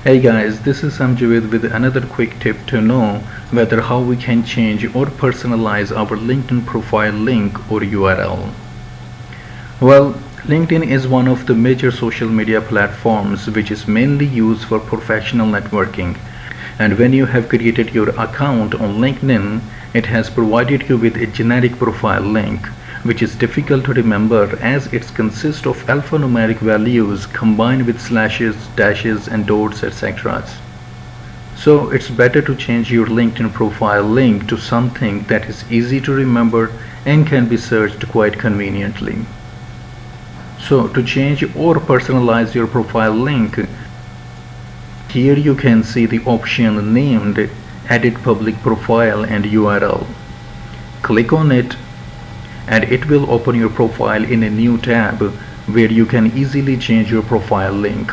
Hey guys, this is Samjaved with another quick tip to know whether how we can change or personalize our LinkedIn profile link or URL. Well, LinkedIn is one of the major social media platforms which is mainly used for professional networking. And when you have created your account on LinkedIn, it has provided you with a generic profile link, which is difficult to remember as it consists of alphanumeric values combined with slashes, dashes, and dots, etc. So it's better to change your LinkedIn profile link to something that is easy to remember and can be searched quite conveniently. So to change or personalize your profile link, here you can see the option named Edit Public Profile and URL. Click on it and it will open your profile in a new tab where you can easily change your profile link.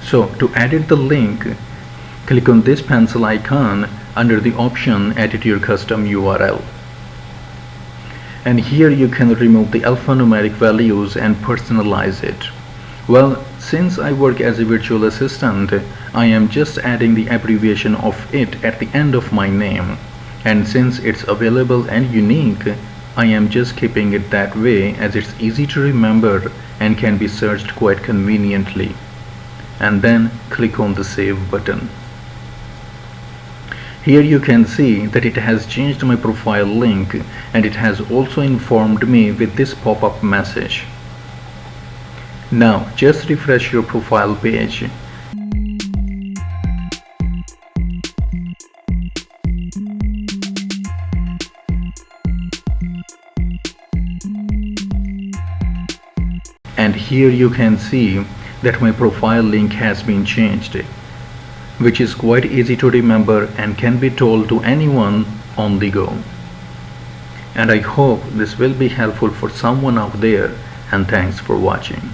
So to edit the link, click on this pencil icon under the option Edit Your Custom URL. And here you can remove the alphanumeric values and personalize it. Well, since I work as a virtual assistant, I am just adding the abbreviation of it at the end of my name. And since it's available and unique, I am just keeping it that way as it's easy to remember and can be searched quite conveniently. And then click on the Save button. Here you can see that it has changed my profile link and it has also informed me with this pop-up message. Now just refresh your profile page. And here you can see that my profile link has been changed, which is quite easy to remember and can be told to anyone on the go. And I hope this will be helpful for someone out there, and thanks for watching.